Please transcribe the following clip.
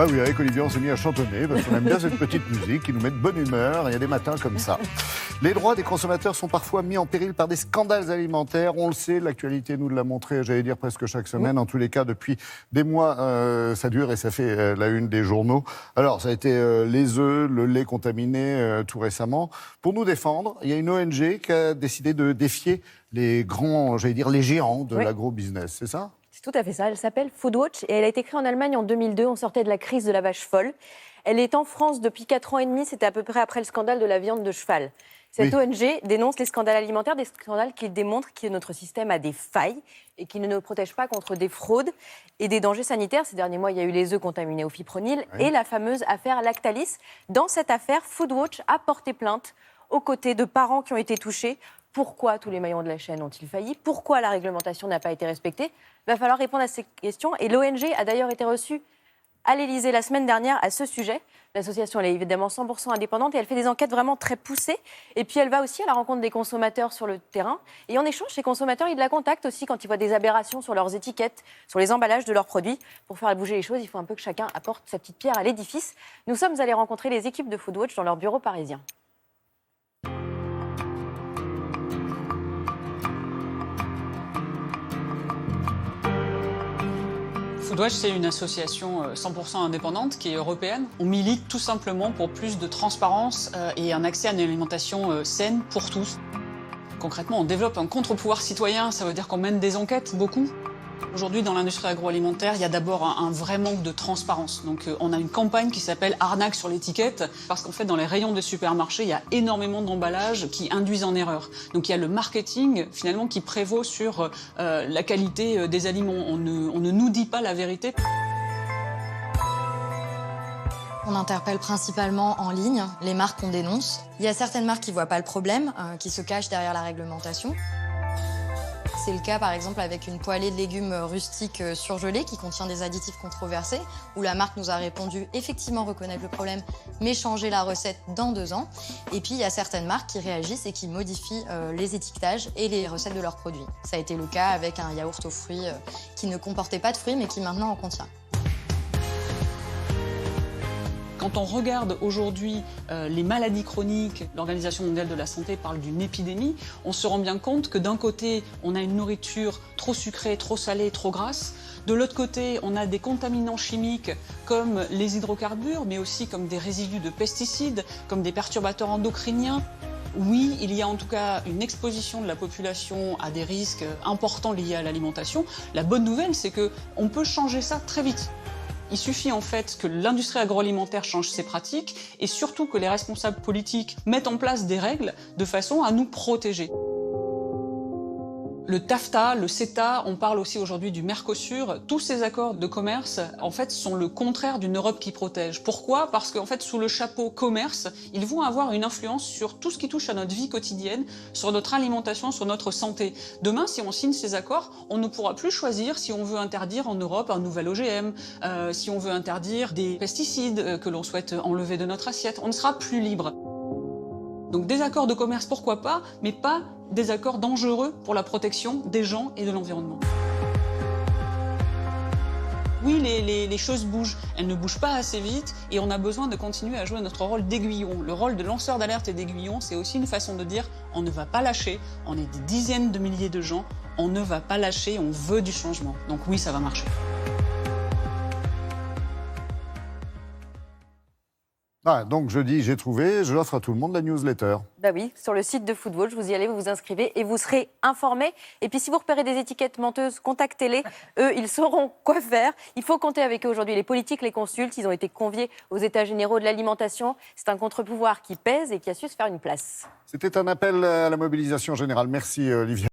Bah oui, avec Olivier, on s'est mis à chantonner parce qu'on aime bien cette petite musique qui nous met de bonne humeur. Il y a des matins comme ça. Les droits des consommateurs sont parfois mis en péril par des scandales alimentaires. On le sait, l'actualité nous l'a montré, j'allais dire presque chaque semaine. En tous les cas, depuis des mois, ça dure et ça fait la une des journaux. Alors, ça a été les œufs, le lait contaminé tout récemment. Pour nous défendre, il y a une ONG qui a décidé de défier les grands, j'allais dire les géants de l'agro-business. C'est ça ? C'est tout à fait ça. Elle s'appelle Foodwatch et elle a été créée en Allemagne en 2002. On sortait de la crise de la vache folle. Elle est en France depuis 4 ans et demi. C'était à peu près après le scandale de la viande de cheval. Cette ONG dénonce les scandales alimentaires, des scandales qui démontrent que notre système a des failles et qui ne nous protège pas contre des fraudes et des dangers sanitaires. Ces derniers mois, il y a eu les œufs contaminés au fipronil et la fameuse affaire Lactalis. Dans cette affaire, Foodwatch a porté plainte aux côtés de parents qui ont été touchés. Pourquoi tous les maillons de la chaîne ont-ils failli ? Pourquoi la réglementation n'a pas été respectée ? Il va falloir répondre à ces questions. Et l'ONG a d'ailleurs été reçue à l'Élysée la semaine dernière à ce sujet. L'association, elle est évidemment 100% indépendante et elle fait des enquêtes vraiment très poussées. Et puis, elle va aussi à la rencontre des consommateurs sur le terrain. Et en échange, ces consommateurs, ils la contactent aussi quand ils voient des aberrations sur leurs étiquettes, sur les emballages de leurs produits. Pour faire bouger les choses, il faut un peu que chacun apporte sa petite pierre à l'édifice. Nous sommes allés rencontrer les équipes de Foodwatch dans leur bureau parisien. Foodwatch, c'est une association 100% indépendante qui est européenne. On milite tout simplement pour plus de transparence et un accès à une alimentation saine pour tous. Concrètement, on développe un contre-pouvoir citoyen, ça veut dire qu'on mène des enquêtes, beaucoup. Aujourd'hui, dans l'industrie agroalimentaire, il y a d'abord un vrai manque de transparence. Donc, on a une campagne qui s'appelle « Arnaque sur l'étiquette » parce qu'en fait, dans les rayons des supermarchés, il y a énormément d'emballages qui induisent en erreur. Donc, il y a le marketing, finalement, qui prévaut sur la qualité des aliments. On ne nous dit pas la vérité. On interpelle principalement en ligne les marques qu'on dénonce. Il y a certaines marques qui ne voient pas le problème, qui se cachent derrière la réglementation. C'est le cas par exemple avec une poêlée de légumes rustiques surgelés qui contient des additifs controversés, où la marque nous a répondu effectivement reconnaître le problème, mais changer la recette dans 2 ans. Et puis il y a certaines marques qui réagissent et qui modifient les étiquetages et les recettes de leurs produits. Ça a été le cas avec un yaourt aux fruits qui ne comportait pas de fruits mais qui maintenant en contient. Quand on regarde aujourd'hui les maladies chroniques, l'Organisation mondiale de la santé parle d'une épidémie, on se rend bien compte que d'un côté, on a une nourriture trop sucrée, trop salée, trop grasse. De l'autre côté, on a des contaminants chimiques comme les hydrocarbures, mais aussi comme des résidus de pesticides, comme des perturbateurs endocriniens. Oui, il y a en tout cas une exposition de la population à des risques importants liés à l'alimentation. La bonne nouvelle, c'est qu'on peut changer ça très vite. Il suffit en fait que l'industrie agroalimentaire change ses pratiques et surtout que les responsables politiques mettent en place des règles de façon à nous protéger. Le TAFTA, le CETA, on parle aussi aujourd'hui du Mercosur. Tous ces accords de commerce, en fait, sont le contraire d'une Europe qui protège. Pourquoi ? Parce qu'en fait, sous le chapeau commerce, ils vont avoir une influence sur tout ce qui touche à notre vie quotidienne, sur notre alimentation, sur notre santé. Demain, si on signe ces accords, on ne pourra plus choisir si on veut interdire en Europe un nouvel OGM, si on veut interdire des pesticides que l'on souhaite enlever de notre assiette. On ne sera plus libre. Donc des accords de commerce, pourquoi pas, mais pas des accords dangereux pour la protection des gens et de l'environnement. Oui, les choses bougent, elles ne bougent pas assez vite et on a besoin de continuer à jouer notre rôle d'aiguillon. Le rôle de lanceur d'alerte et d'aiguillon, c'est aussi une façon de dire on ne va pas lâcher, on est des dizaines de milliers de gens, on ne va pas lâcher, on veut du changement. Donc oui, ça va marcher. Ah, donc je dis, j'ai trouvé, je l'offre à tout le monde la newsletter. Bah oui, sur le site de Foodwatch, vous y allez, vous vous inscrivez et vous serez informés. Et puis si vous repérez des étiquettes menteuses, contactez-les. Eux, ils sauront quoi faire. Il faut compter avec eux aujourd'hui. Les politiques les consultent. Ils ont été conviés aux États généraux de l'alimentation. C'est un contre-pouvoir qui pèse et qui a su se faire une place. C'était un appel à la mobilisation générale. Merci Olivier.